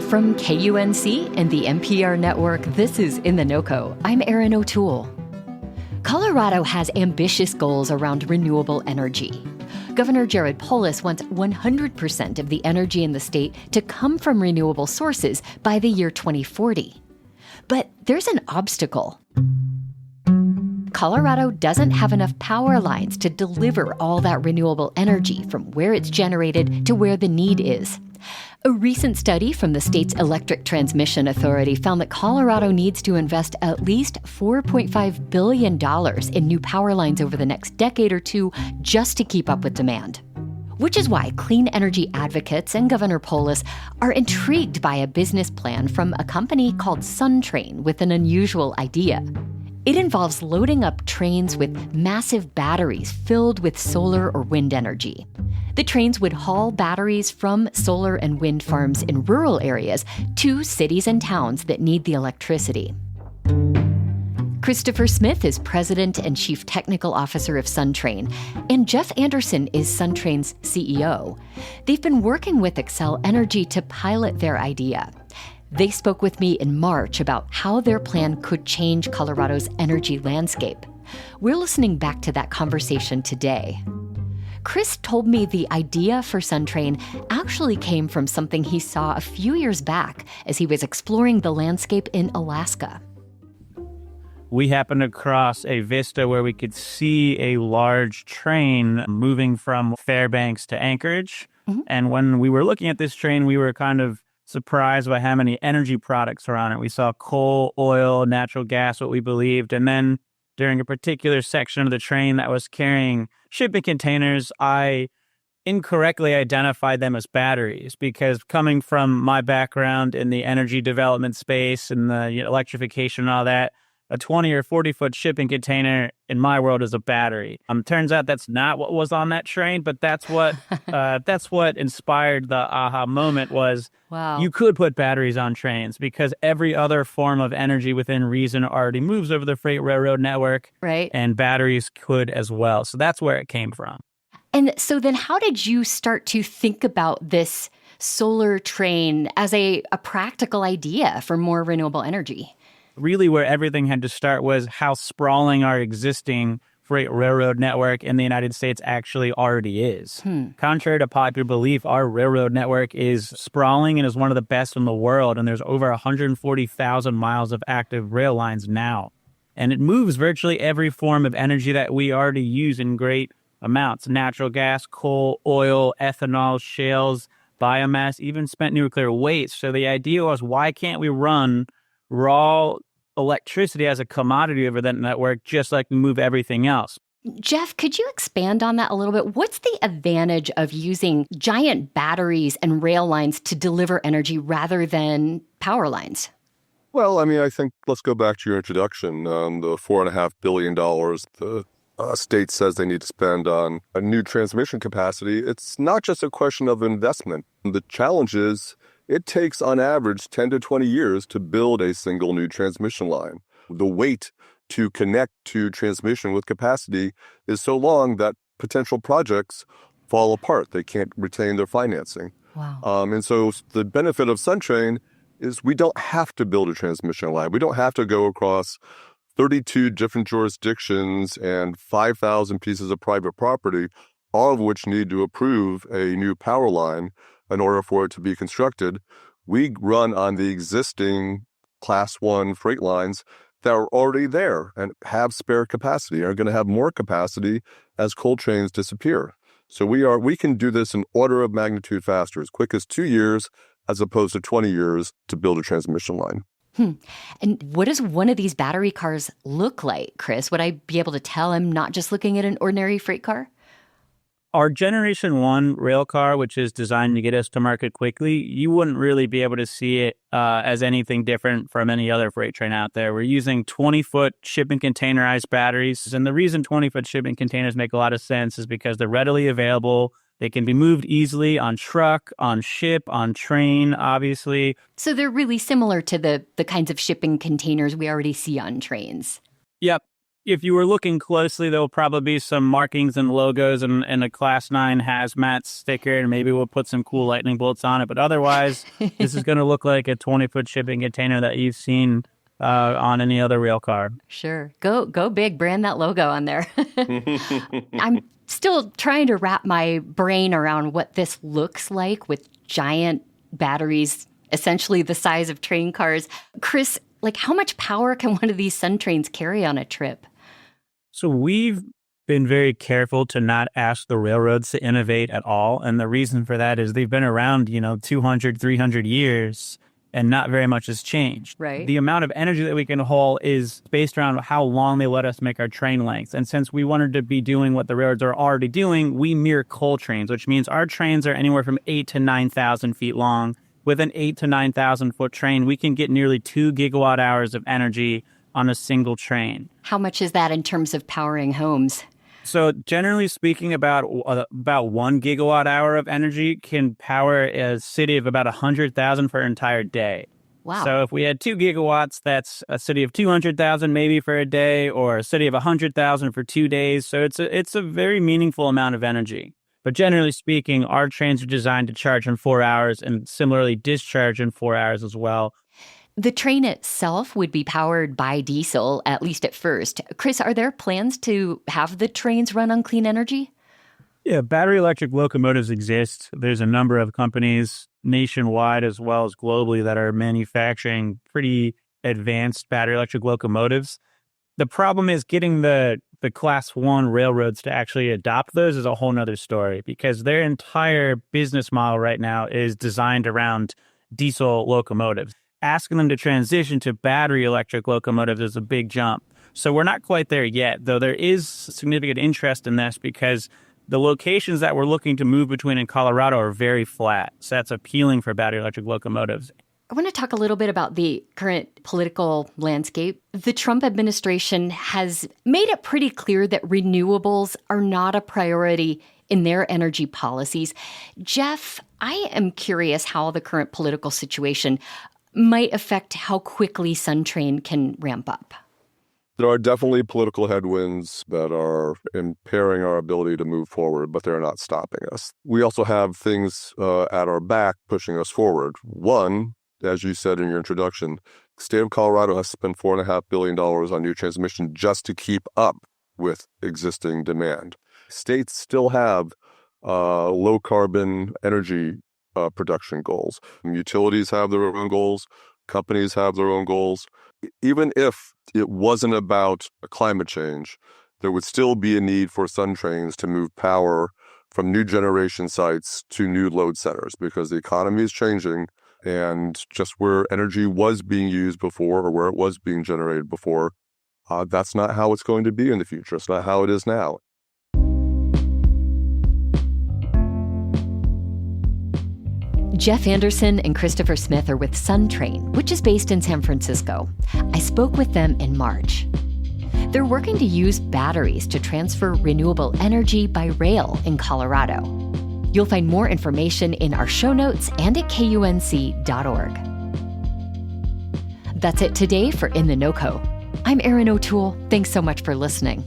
From KUNC and the NPR network, this is In The NoCo. I'm Erin O'Toole. Colorado has ambitious goals around renewable energy. Governor Jared Polis wants 100% of the energy in the state to come from renewable sources by the year 2040. But there's an obstacle. Colorado doesn't have enough power lines to deliver all that renewable energy from where it's generated to where the need is. A recent study from the state's Electric Transmission Authority found that Colorado needs to invest at least $4.5 billion in new power lines over the next decade or two just to keep up with demand. Which is why clean energy advocates and Governor Polis are intrigued by a business plan from a company called SunTrain with an unusual idea. It involves loading up trains with massive batteries filled with solar or wind energy. The trains would haul batteries from solar and wind farms in rural areas to cities and towns that need the electricity. Christopher Smith is president and chief technical officer of SunTrain, and Jeff Anderson is SunTrain's CEO. They've been working with Xcel Energy to pilot their idea. They spoke with me in March about how their plan could change Colorado's energy landscape. We're listening back to that conversation today. Chris told me the idea for SunTrain actually came from something he saw a few years back as he was exploring the landscape in Alaska. We happened across a vista where we could see a large train moving from Fairbanks to Anchorage. Mm-hmm. And when we were looking at this train, we were kind of surprised by how many energy products are on it. We saw coal, oil, natural gas, what we believed. And then during a particular section of the train that was carrying shipping containers, I incorrectly identified them as batteries because coming from my background in the energy development space and the electrification and all that, a 20 or 40-foot shipping container in my world is a battery. Turns out that's not what was on that train, but that's what inspired the aha moment was, wow, you could put batteries on trains because every other form of energy within reason already moves over the freight railroad network, right? And batteries could as well. So that's where it came from. And so then how did you start to think about this solar train as a practical idea for more renewable energy? Really where everything had to start was how sprawling our existing freight railroad network in the United States actually already is. Contrary to popular belief, our railroad network is sprawling and is one of the best in the world, and there's over 140,000 miles of active rail lines now. And it moves virtually every form of energy that we already use in great amounts. Natural gas, coal, oil, ethanol, shales, biomass, even spent nuclear waste. So the idea was, why can't we run raw electricity as a commodity over that network, just like we move everything else? Jeff, could you expand on that a little bit? What's the advantage of using giant batteries and rail lines to deliver energy rather than power lines? Well, I mean, I think let's go back to your introduction. The $4.5 billion the state says they need to spend on a new transmission capacity. It's not just a question of investment. The challenge is it takes, on average, 10 to 20 years to build a single new transmission line. The wait to connect to transmission with capacity is so long that potential projects fall apart. They can't retain their financing. Wow. And so the benefit of SunTrain is we don't have to build a transmission line. We don't have to go across 32 different jurisdictions and 5,000 pieces of private property, all of which need to approve a new power line in order for it to be constructed. We run on the existing Class 1 freight lines that are already there and have spare capacity, are going to have more capacity as coal trains disappear. So we can do this an order of magnitude faster, as quick as 2 years, as opposed to 20 years to build a transmission line. And what does one of these battery cars look like, Chris? Would I be able to tell I'm not just looking at an ordinary freight car? Our Generation 1 rail car, which is designed to get us to market quickly, you wouldn't really be able to see it as anything different from any other freight train out there. We're using 20-foot shipping containerized batteries. And the reason 20-foot shipping containers make a lot of sense is because they're readily available. They can be moved easily on truck, on ship, on train, obviously. So they're really similar to the kinds of shipping containers we already see on trains. Yep. If you were looking closely, there'll probably be some markings and logos and a Class 9 hazmat sticker, and maybe we'll put some cool lightning bolts on it. But otherwise, this is going to look like a 20-foot shipping container that you've seen on any other rail car. Sure. Go big. Brand that logo on there. I'm still trying to wrap my brain around what this looks like with giant batteries, essentially the size of train cars. Chris, how much power can one of these SunTrains carry on a trip? So we've been very careful to not ask the railroads to innovate at all. And the reason for that is they've been around, 200, 300 years, and not very much has changed. Right. The amount of energy that we can haul is based around how long they let us make our train lengths. And since we wanted to be doing what the railroads are already doing, we mirror coal trains, which means our trains are anywhere from 8,000 to 9,000 feet long. With an 8,000 to 9,000 foot train, we can get nearly 2 gigawatt hours of energy on a single train. How much is that in terms of powering homes? So generally speaking, about 1 gigawatt hour of energy can power a city of about 100,000 for an entire day. Wow. So if we had 2 gigawatts, that's a city of 200,000 maybe for a day, or a city of 100,000 for 2 days. So it's a very meaningful amount of energy. But generally speaking, our trains are designed to charge in 4 hours and similarly discharge in 4 hours as well. The train itself would be powered by diesel, at least at first. Chris, are there plans to have the trains run on clean energy? Yeah, battery electric locomotives exist. There's a number of companies nationwide as well as globally that are manufacturing pretty advanced battery electric locomotives. The problem is getting the Class 1 railroads to actually adopt those is a whole nother story, because their entire business model right now is designed around diesel locomotives. Asking them to transition to battery electric locomotives is a big jump. So we're not quite there yet, though there is significant interest in this because the locations that we're looking to move between in Colorado are very flat. So that's appealing for battery electric locomotives. I want to talk a little bit about the current political landscape. The Trump administration has made it pretty clear that renewables are not a priority in their energy policies. Jeff, I am curious how the current political situation might affect how quickly SunTrain can ramp up. There are definitely political headwinds that are impairing our ability to move forward, but they're not stopping us. We also have things at our back pushing us forward. One, as you said in your introduction, the state of Colorado has spent $4.5 billion on new transmission just to keep up with existing demand. States still have low carbon energy production goals. Utilities have their own goals. Companies have their own goals. Even if it wasn't about climate change, there would still be a need for SunTrains to move power from new generation sites to new load centers because the economy is changing, and just where energy was being used before or where it was being generated before, that's not how it's going to be in the future. It's not how it is now. Jeff Anderson and Christopher Smith are with SunTrain, which is based in San Francisco. I spoke with them in March. They're working to use batteries to transfer renewable energy by rail in Colorado. You'll find more information in our show notes and at KUNC.org. That's it today for In The NoCo. I'm Erin O'Toole. Thanks so much for listening.